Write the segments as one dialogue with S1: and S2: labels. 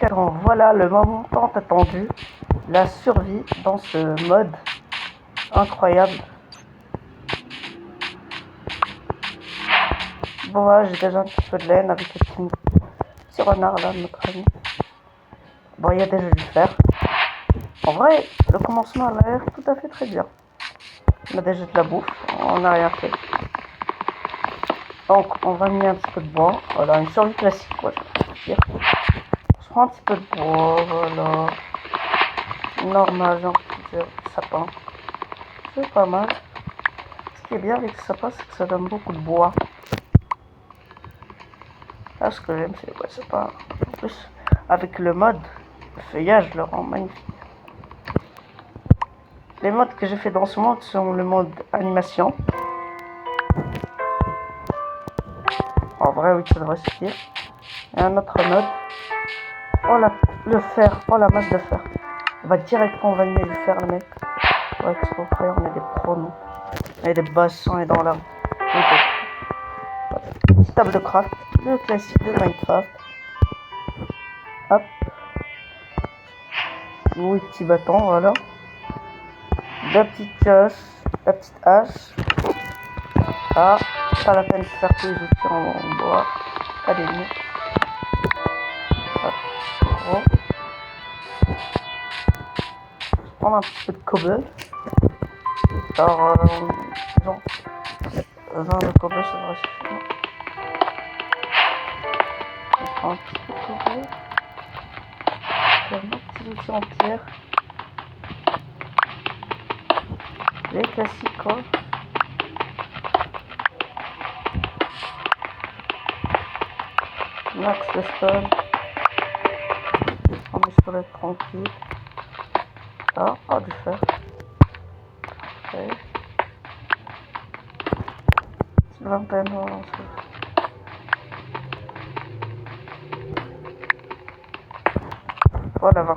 S1: Alors voilà le moment tant attendu, la survie dans ce mode incroyable. Bon voilà, j'ai déjà un petit peu de laine avec le petit renard là, notre ami. Bon, il y a déjà du fer. En vrai, le commencement a l'air tout à fait très bien. On a déjà de la bouffe, on n'a rien fait. Donc on va mettre un petit peu de bois, voilà, une survie classique quoi, je vais dire. On se prend un petit peu de bois, voilà. Normal, genre sapin. C'est pas mal. Ce qui est bien avec le sapin, c'est que ça donne beaucoup de bois. Là, ce que j'aime, c'est pas. En plus, avec le mode, le feuillage le rend magnifique. Les modes que j'ai fait dans ce mode sont le mode animation. En vrai, oui, ça devrait suffire. Et un autre mode. Oh le fer, oh la masse de fer. On va directement valider du fer, le mec. Ouais, parce qu'on croit on est des pros, nous. On est des bassons et dans l'arme. Petite table de craft, le classique de Minecraft. Hop. Oui, petit bâton, voilà. La petite pioche, la petite hache. Ah, pas la peine de faire tous les outils en bois. Pas des murs. Hop. Je prends un petit peu de cobble. Alors, genre, 20 de cobble, ça devrait suffire. Je prends un petit peu de cobble. Je fais un petit outil en pierre. Les classiques, quoi. Max de stone. On est sur le tranquille. Ah, oh, du fer. Okay. Petite vingtaine, voilà. Voilà, 20.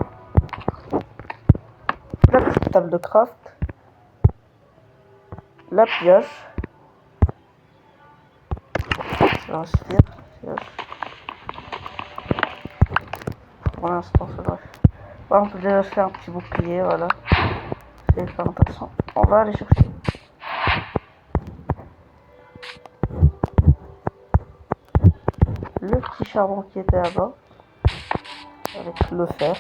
S1: La petite table de craft. La pioche. Ça va suffire. Pour l'instant, ça doit. Voilà, on peut déjà faire un petit bouclier, voilà. C'est hyper intéressant. On va aller chercher. Le petit charbon qui était là-bas. Avec le fer.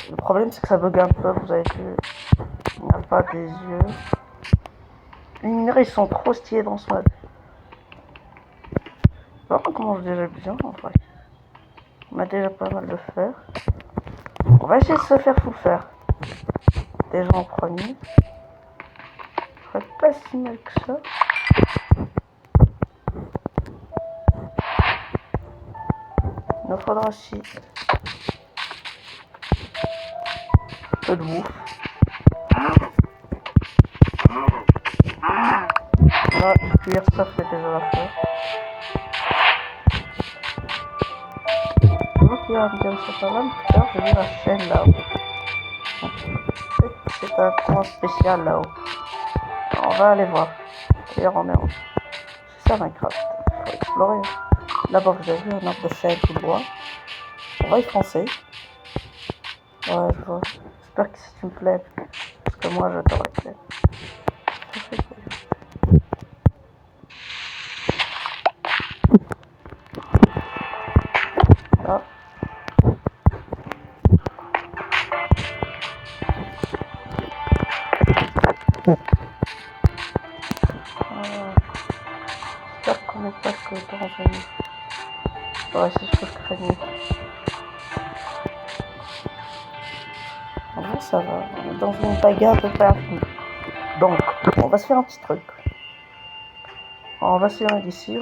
S1: Le problème, c'est que ça bug un peu, vous avez vu. On n'a pas des yeux. Les minerais, ils sont trop stylés dans ce mode. Je sais pas comment je dirais bien, en vrai. On a déjà pas mal de fer. On va essayer de se faire full fer. Déjà en premier. Ce serait pas si mal que ça. Il nous faudra aussi un peu de bouffe. Là, cuire ça fait déjà l'affaire. Je vois qu'il y a un game ça pas mal. Tout à l'heure, j'ai vu la chaîne là-haut. C'est un coin spécial là-haut. On va aller voir. D'ailleurs, on est en. C'est ça Minecraft. Il faut explorer. Là-bas, vous avez vu un arbre de chêne tout bois. On va y foncer. Ouais, je vois. J'espère que c'est une plaine. Parce que moi, j'adore la plaine. Ah. J'espère qu'on n'est pas que dans une. Ouais, c'est ce que je craignais. En vrai, ça va. On est dans une bagarre de pas finie. Donc, on va se faire un petit truc. On va se rendre d'ici.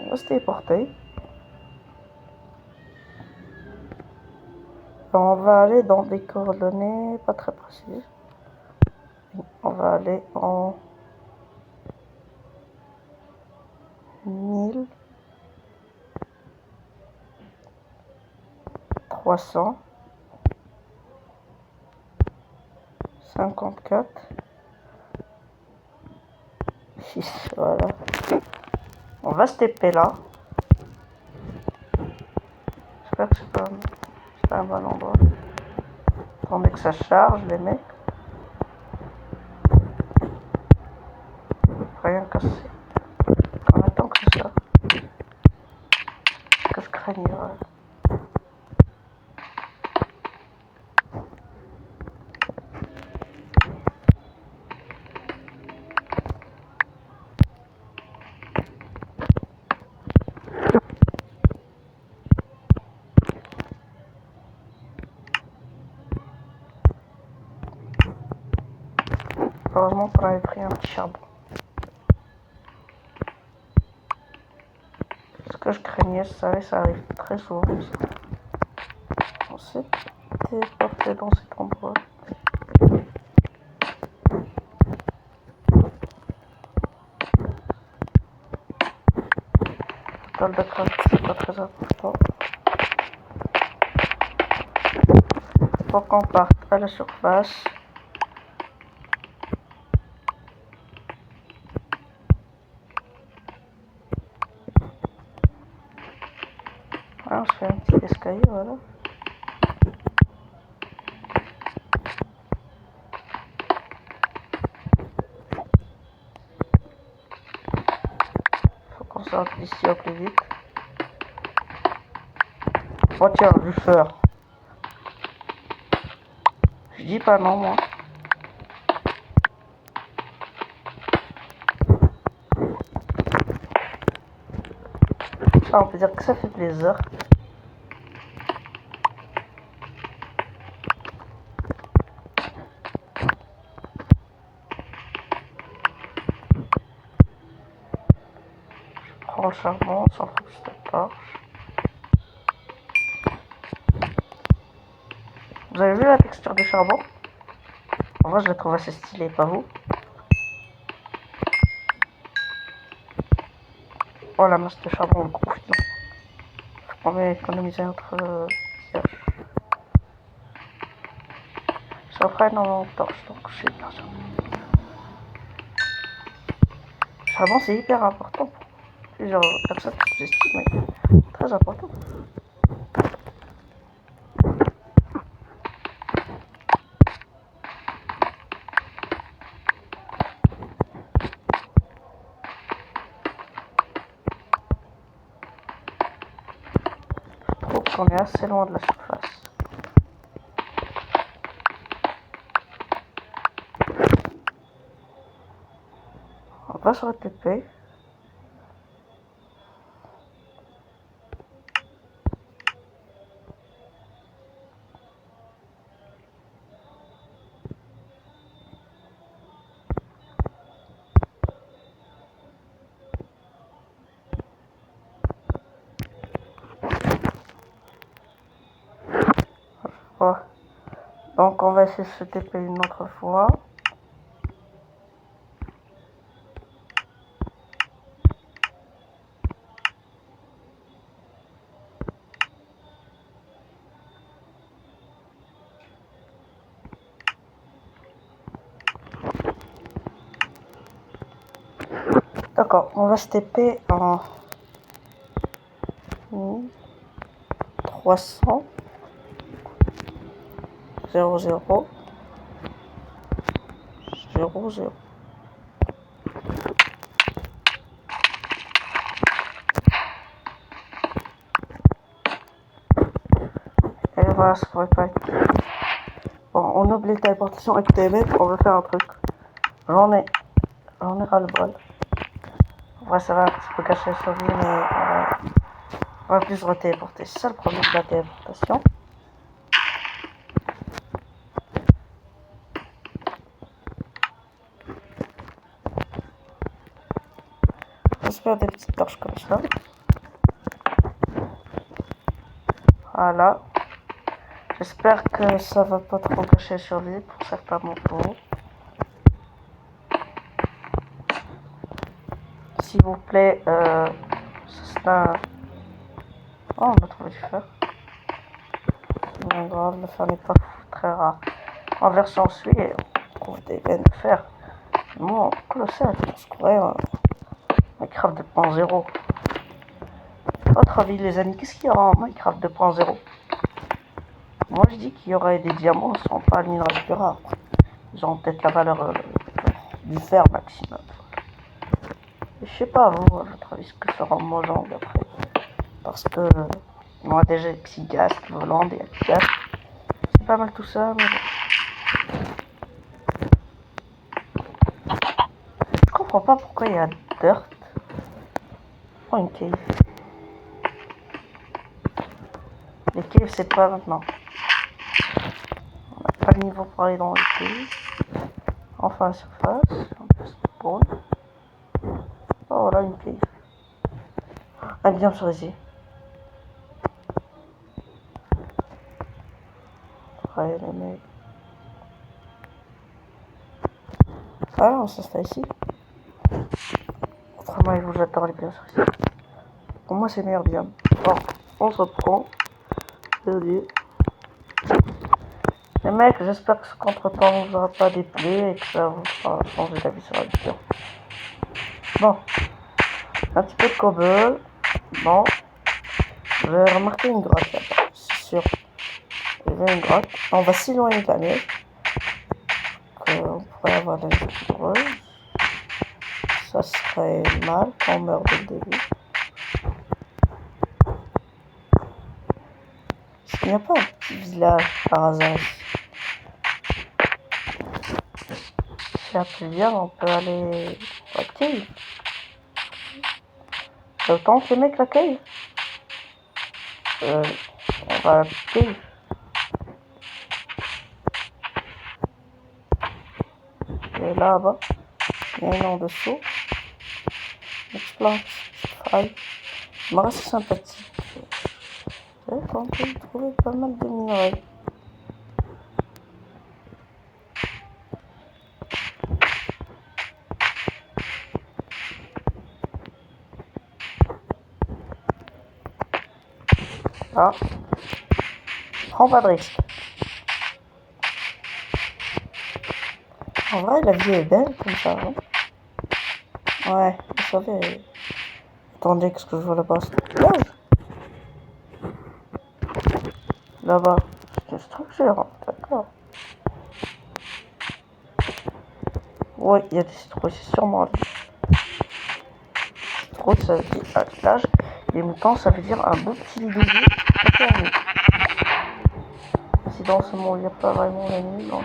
S1: On va se téléporter. On va aller dans des coordonnées pas très précises. On va aller en 1354. 6, voilà. On va se TP là. J'espère que c'est pas un bon endroit. Attendez que ça charge, les mecs. Rien cassé. On attend que ça. Que je craigne. Heureusement qu'on avait pris un petit charbon. Ce que je craignais, ça arrive très souvent. On s'est téléporté dans cet endroit. Toile de craft, c'est pas très important. Faut qu'on parte à la surface. On se fait un petit escalier, voilà. Faut qu'on sorte d'ici au plus vite. Oh tiens, du feu. Je dis pas non, moi. Ça, on peut dire que ça fait plaisir. Je prends le charbon, sans faut que je te torche. Vous avez vu la texture du charbon? En vrai, je la trouve assez stylée, pas vous? Oh la masse de charbon, le gros filon. On va économiser notre piège. Ça fera énormément de torches, donc c'est bien sûr. Le charbon, c'est hyper important. Plusieurs personnes sous-estiment, mais très important. Je trouve qu'on est assez loin de la surface. On va sur le TP. Oh. Donc on va essayer de se TP une autre fois. D'accord, on va se TP en 300 0 0 0 0. Et voilà, ça pourrait pas être. Bon, on oublie la téléportation avec TV, on va faire un truc. J'en ai ras le bol. En vrai, ça va un petit peu cacher sur lui, mais on va plus se téléporter. C'est ça le problème de la téléportation. On va se faire des petites torches comme ça. Voilà. J'espère que ça va pas trop gâcher sur lui pour certains motos. S'il vous plaît, c'est un... Oh, on a trouvé du fer. C'est bien grave, le fer n'est pas très rare. En version suisse, on trouve des veines de fer. Moi, colossal, on se croirait Minecraft 2.0. Votre avis, les amis, qu'est-ce qu'il y a en Minecraft 2.0? Moi je dis qu'il y aurait des diamants qui sont pas minerais plus rares. Ils ont peut-être la valeur du fer maximum. Je sais pas, vous, à votre avis, ce que sera Mojang après. Parce que moi déjà Xigast, Voland et Xigast, c'est pas mal tout ça, mais je comprends pas pourquoi il y a Dirt. Oh, une cave. Les caves, c'est pas maintenant. On n'a pas le niveau pour aller dans les caves. Enfin, la surface. On peut spawn. Oh, voilà une cave. Un biome cerisier. Ouais, les mecs. Ah non, on s'installe ici. Autrement, il vous j'adore les biomes cerisiers. Pour moi, c'est le meilleur biome. Bon, on se reprend. Perdu. Les mecs, j'espère que ce contre-temps ne vous aura pas déplé et que ça vous fera changer d'avis sur la vidéo. Bon, un petit peu de cobble. Bon, j'ai remarqué une grotte là-bas, c'est sûr. Il y avait une grotte. On va s'éloigner de la neige. On pourrait avoir la neige heureuse. Ça serait mal quand on meurt dès le début. Est-ce qu'il n'y a pas un petit village par hasard ici? Si un peu bien, on peut aller à la cave. C'est autant que les mecs la cave. On va à la cave. Et là-bas, il y a une en dessous. Explore, faille. Il me reste sympathique. J'ai tenté de trouver pas mal de minerais. Ah, prends pas de risque. En vrai, la vie est belle comme ça. Hein, ouais, vous savez. Attendez, qu'est-ce que je vois là-bas? Là, là-bas, c'est une structure. D'accord. Ouais, il y a des citrouilles, c'est sûrement là. Citrouille, ça veut dire l'âge. Les moutons, ça veut dire un beau petit lit de vie. Si dans ce monde, il n'y a pas vraiment la nuit, donc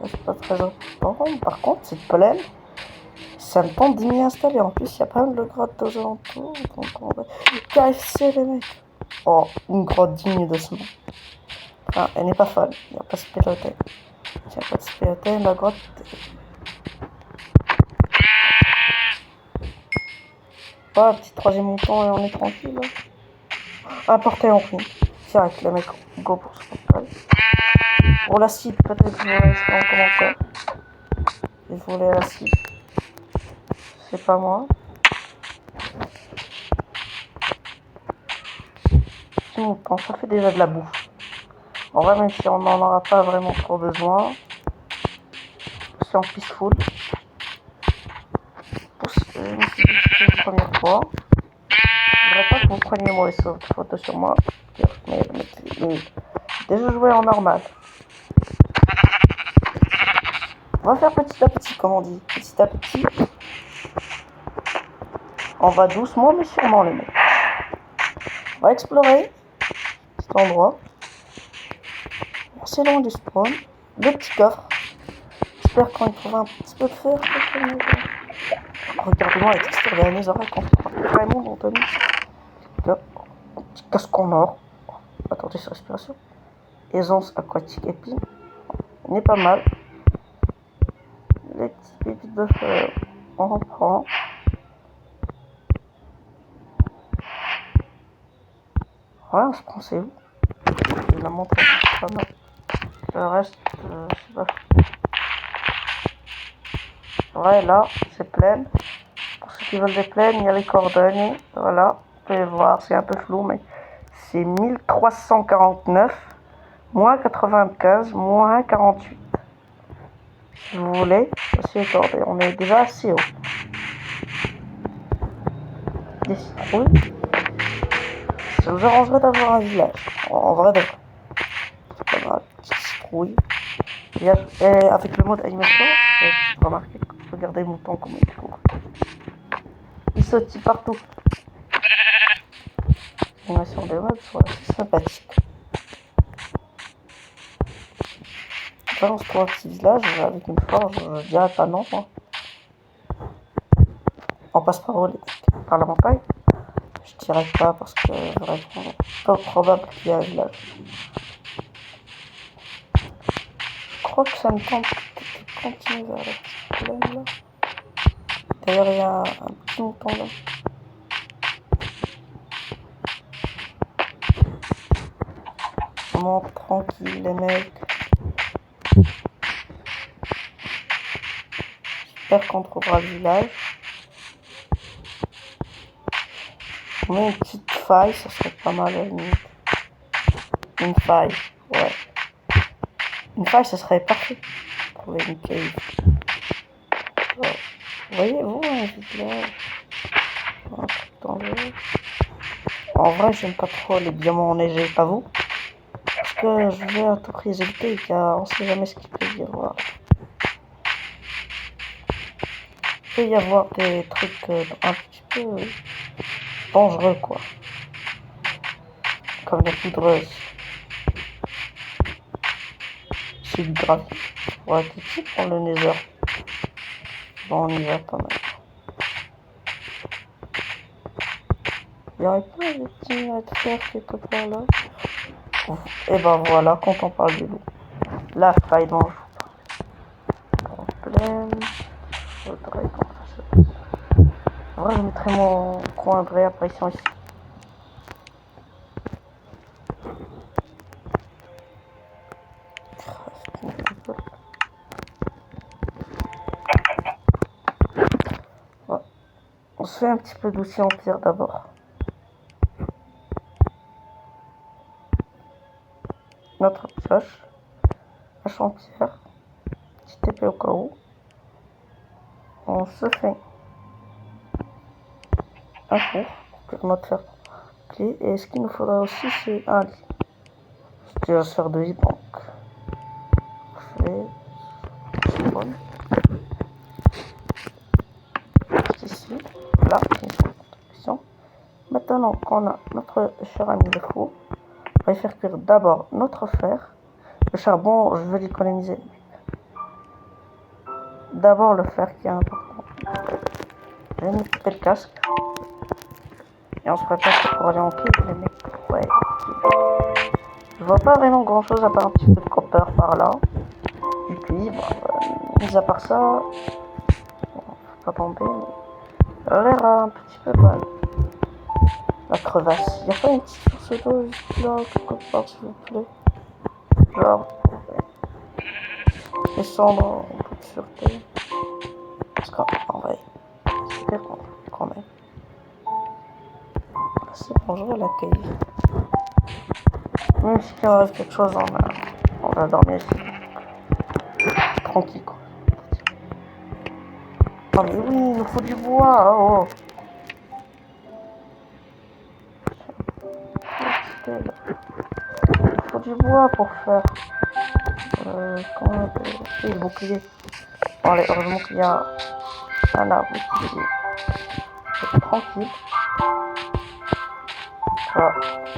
S1: c'est pas très important. Par contre, cette plaine, ça me tente d'y m'y installer. En plus, il y a pas mal de grottes aux alentours. Donc on va... KFC, les mecs. Oh, une grotte digne de ce nom. Enfin, elle n'est pas folle. Il n'y a pas de spéloté. Il n'y a pas de spéloté. La grotte... Ah, petit troisième montant et on est tranquille. Là. Un portail en prime. Direct, les mecs, go pour ce portail. Pour l'acide, peut-être que vous laisserez en commentaire. Si vous voulez l'acide. C'est pas moi. Quand ça fait déjà de la bouffe. En vrai, même si on n'en aura pas vraiment trop besoin, c'est en peaceful. C'est une première fois. Je voudrais pas que vous preniez mauvais photo sur moi. Mais déjà joué en normal. On va faire petit à petit, comme on dit. Petit à petit. On va doucement mais sûrement, les mecs. On va explorer cet endroit. C'est loin du spawn. Le petit coffre. J'espère qu'on y trouve un petit peu de fer. Regardez-moi les textures de la netherrack. On peut vraiment dans ton là, un petit casque en or. Attendez sa respiration. Aisance aquatique épine. On est pas mal. Les petites pépites de fer. On reprend. Ouais, on se prend c'est où? Je la montre pas mal. Le reste, je sais pas. Ouais, là, c'est plein. Pour ceux qui veulent des plaines, il y a les coordonnées. Voilà, vous pouvez voir, c'est un peu flou, mais c'est 1349, moins 95, moins 48. Si vous voulez, c'est les coordonnées. On est déjà assez haut. Des citrouilles. Ça vous arrangerait d'avoir un village. En vrai, d'accord. patrouille. Et avec le mode animation, tu peux remarquer, regardez le mouton comme il court. Il saute partout. L'animation des modes sont assez sympathiques. Balance-toi un petit village avec une forge, je dirais pas non. Hein. On passe par où par la montagne? Je dirais pas parce que vraiment, pas probable qu'il y ait un village. Je crois que ça me tente de continuer vers la petite plaine là. D'ailleurs, il y a un petit mouton là. On monte tranquille les mecs. J'espère qu'on trouvera le village. On met une petite faille, ça serait pas mal à la limite. Une faille, ouais. Une faille, ça serait parfait. Trouver une cave. Ouais. Vous voyez, vous, un village. Un truc dangereux. En vrai, j'aime pas trop les diamants enneigés, pas vous? Parce que je vais à tout prix les éviter car on sait jamais ce qu'il peut y avoir. Il peut y avoir des trucs un petit peu dangereux quoi. Comme la poudreuse. C'est du gravier. Ouais, tout de suite pour le nether. Bon, on y va pas mal. Il n'y aurait pas des petits de fer quelque part là? Et ben voilà, quand on parle du loup. La faille dont je vous parle. Pleine. Faudrait qu'on fasse. En vrai, je mettrai mon coin de réapparition ici. Ouais. On se fait un petit peu d'outils en pierre d'abord. Notre pioche. Hache en pierre. Petit épée au cas où. On se fait un four pour notre fer clé. Et ce qu'il nous faudra aussi, c'est un lit. Je vais se faire de lit donc. Bon. Ici, là, construction. Maintenant qu'on a notre fer à mis le four, on va faire cuire d'abord notre fer. Le charbon, je vais l'économiser. D'abord le fer qui est important. Je vais mettre le casque. Et on se prépare pour aller en quai, les mecs. Ouais. Je vois pas vraiment grand chose à part un petit peu de copper par là. Et puis, bon, mis à part ça, bon, faut pas tomber, mais ça a l'air un petit peu mal. La crevasse. Y'a pas une petite source d'eau juste là, quelque part, s'il vous plaît? Genre, descendre un peu de sûreté. Parce qu'en vrai, c'est pire quand même. C'est dangereux la cave. Même si arrive quelque chose, on va dormir ici. Tranquille quoi. Non mais oui, il nous faut du bois. Oh. Il faut du bois pour faire comment on appelle le bouclier. Bon allez, heureusement qu'il y a un arbre ici. C'est tranquille. Voilà.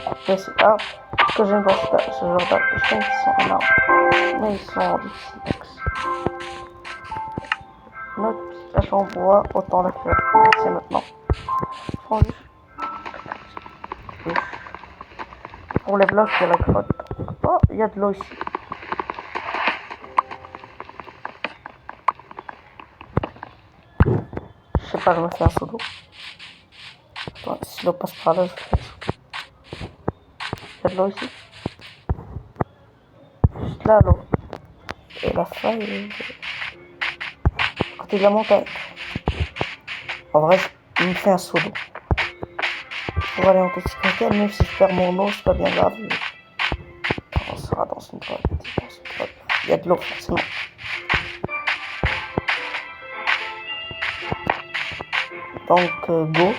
S1: Couper cet arbre. Ce que j'aime dans ce genre d'arbre, je qu'ils sont en arbre. Mais ils sont difficiles. Notre petite hache en bois, autant la faire. C'est maintenant. Pour les blocs, il y a la grotte. Oh, il y a de l'eau ici. Je sais pas, je me fais un seau d'eau. Si l'eau passe par là, je fais un seau. Il y a de l'eau ici. Juste là, l'eau. Et la faille à côté de la montagne. En vrai, je me fais un seau d'eau. Pour aller en petite sécurité, même si je perds mon eau, c'est pas bien grave. On sera dans une grotte. Il y a de l'eau, forcément. Donc, go.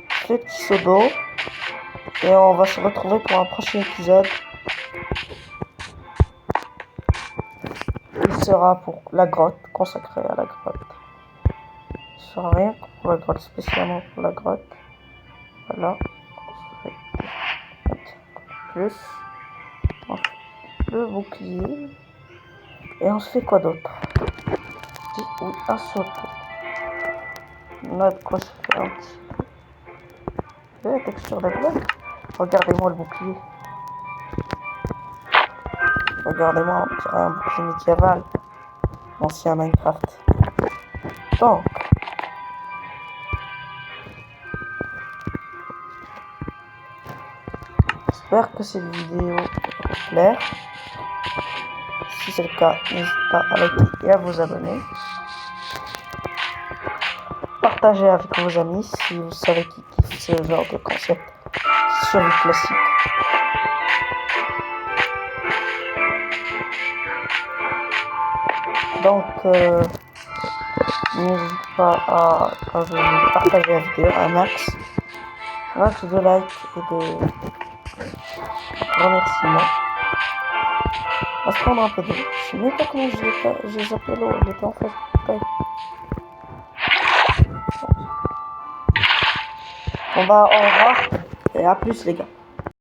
S1: Je fais petit seau d'eau. Et on va se retrouver pour un prochain épisode. Il sera pour la grotte, consacré à la grotte. Il sera rien que pour la grotte, spécialement pour la grotte. Voilà. Plus. On fait le bouclier. Et on se fait quoi d'autre? Oui, un saut. On a de quoi se faire un petit peu. La texture des blocs. Regardez-moi le bouclier. Regardez-moi, on dirait un bouclier médiéval. Ancien Minecraft. Donc. J'espère que cette vidéo vous plaire. Si c'est le cas, n'hésitez pas à liker et à vous abonner. Partagez avec vos amis si vous savez qui kiffent ce genre de concept sur le classique. Donc, n'hésitez pas à partager la vidéo, un max de likes et de remerciements. On va se prendre un peu d'eau. Je sais même pas comment je les appelle l'eau, elle était en fait taille. On va au revoir et à plus les gars.